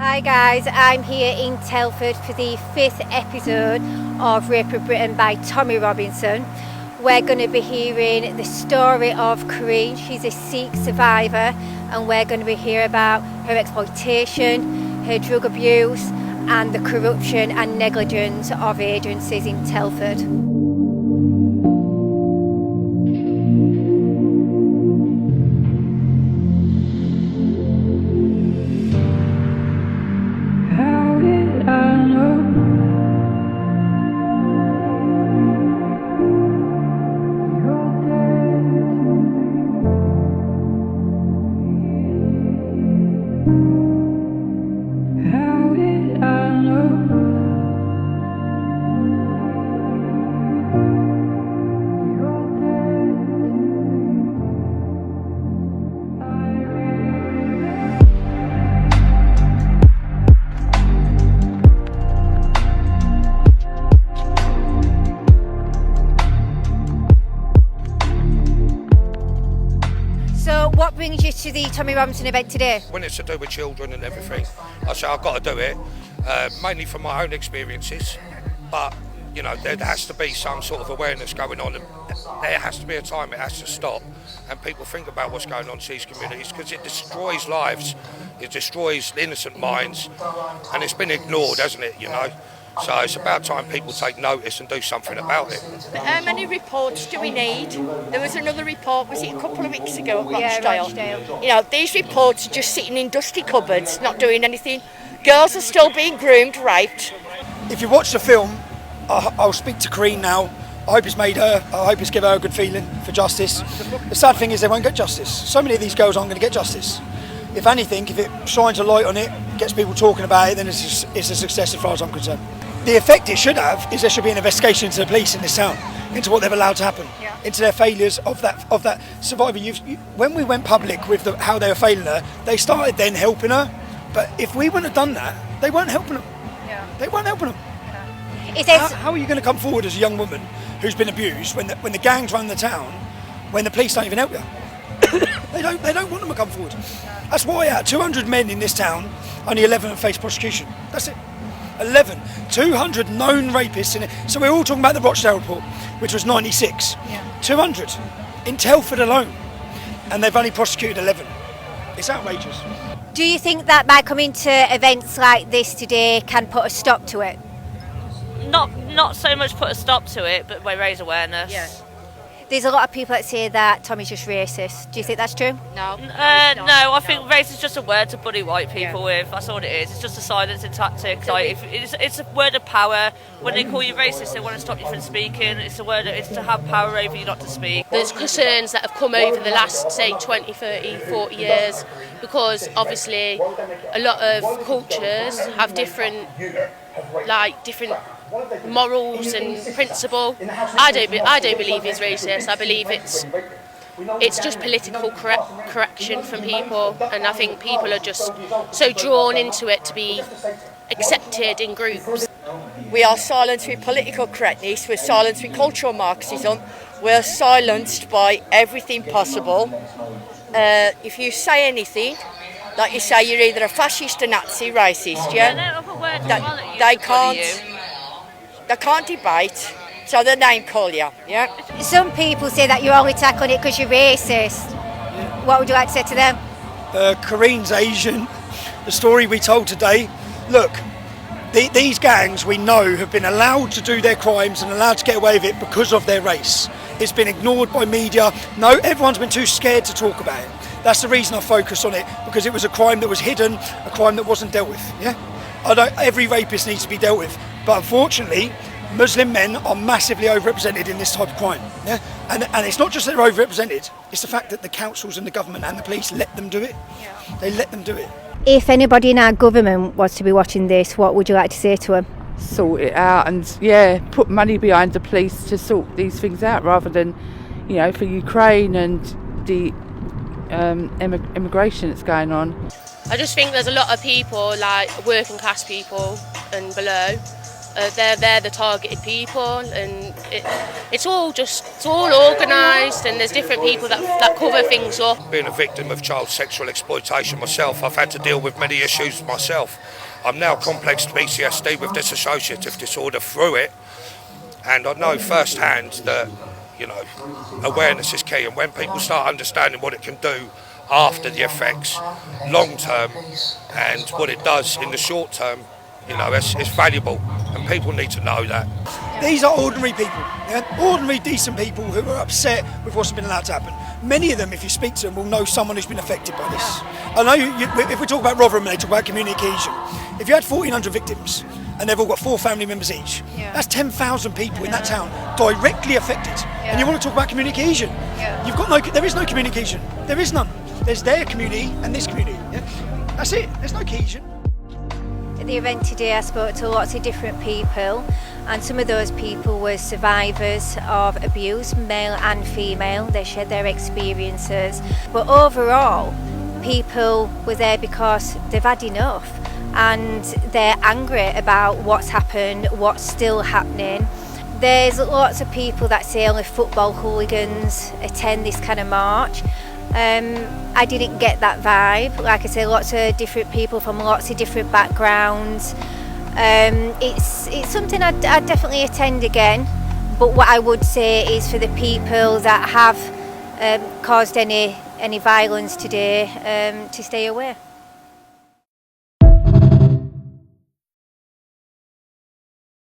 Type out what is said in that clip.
Hi guys, I'm here in Telford for the 5th episode of Rape of Britain by Tommy Robinson. We're going to be hearing the story of Corinne. She's a Sikh survivor, and we're going to be hearing about her exploitation, her drug abuse and the corruption and negligence of agencies in Telford. What brings you to the Tommy Robinson event today? When it's to do with children and everything, I say I've got to do it, mainly from my own experiences, but you know, there has to be some sort of awareness going on, and there has to be a time it has to stop and people think about what's going on to these communities, because it destroys lives, it destroys innocent minds, and it's been ignored, hasn't it, you know? So it's about time people take notice and do something about it. How many reports do we need? There was another report, was it a couple of weeks ago at Rochdale? You know, these reports are just sitting in dusty cupboards, not doing anything. Girls are still being groomed, raped. If you watch the film, I'll speak to Corinne now. I hope it's given her a good feeling for justice. The sad thing is they won't get justice. So many of these girls aren't going to get justice. If anything, if it shines a light on it, gets people talking about it, then it's a success as far as I'm concerned. The effect it should have is there should be an investigation into the police in this town, into what they've allowed to happen, into their failures of that survivor. When we went public with how they were failing her, they started then helping her. But if we wouldn't have done that, they weren't helping them. Yeah. They weren't helping them. Yeah. How are you going to come forward as a young woman who's been abused when the gangs run the town, when the police don't even help you? They don't want them to come forward. That's why out of 200 men in this town, only 11 have faced prosecution. That's it. 11. 200 known rapists in it. So we're all talking about the Rochdale report, which was 96. Yeah. 200 in Telford alone. And they've only prosecuted 11. It's outrageous. Do you think that by coming to events like this today can put a stop to it? Not so much put a stop to it, but raise awareness. Yeah. There's a lot of people that say that Tommy's just racist. Do you think that's true? No. No, I think race is just a word to bully white people with. That's all it is. It's just a silencing tactic. Like, it's a word of power. When they call you racist, they want to stop you from speaking. It's to have power over you not to speak. There's concerns that have come over the last, say, 20, 30, 40 years, because obviously a lot of cultures have different morals and principle. I don't believe he's racist. I believe it's just political correction from people, and I think people are just so drawn into it to be accepted in groups. We are silenced with political correctness, we're silenced with cultural Marxism, we're silenced by everything possible. If you say anything, like you say, you're either a fascist, a Nazi, racist, They can't debate, so they name call you, yeah? Some people say that you only tackle it because you're racist. Yeah. What would you like to say to them? Corinne's Asian. The story we told today. Look, these gangs we know have been allowed to do their crimes and allowed to get away with it because of their race. It's been ignored by media. No, everyone's been too scared to talk about it. That's the reason I focus on it, because it was a crime that was hidden, a crime that wasn't dealt with, yeah? Every rapist needs to be dealt with. But unfortunately, Muslim men are massively overrepresented in this type of crime. Yeah? And it's not just that they're overrepresented, it's the fact that the councils and the government and the police let them do it. Yeah. They let them do it. If anybody in our government was to be watching this, what would you like to say to them? Sort it out and, put money behind the police to sort these things out, rather than, for Ukraine and the immigration that's going on. I just think there's a lot of people, like working class people and below, they're the targeted people, and it's all organised, and there's different people that cover things up. Being a victim of child sexual exploitation myself, I've had to deal with many issues myself. I'm now complex PTSD with dissociative disorder through it, and I know firsthand that, you know, awareness is key, and when people start understanding what it can do after the effects, long term, and what it does in the short term, you know, it's valuable, and people need to know that. These are ordinary people, ordinary decent people who are upset with what's been allowed to happen. Many of them, if you speak to them, will know someone who's been affected by this. I know if we talk about Rotherham, they talk about community cohesion. If you had 1,400 victims and they've all got 4 family members each, that's 10,000 people in that town directly affected. And you want to talk about community cohesion? You've got there is no community cohesion. There is none. There's their community and this community. That's it. There's no cohesion. At the event today I spoke to lots of different people, and some of those people were survivors of abuse, male and female. They shared their experiences, but overall people were there because they've had enough and they're angry about what's happened, what's still happening. There's lots of people that say only football hooligans attend this kind of march. I didn't get that vibe. Like I say, lots of different people from lots of different backgrounds. It's something I'd definitely attend again, but what I would say is for the people that have caused any violence today, to stay away.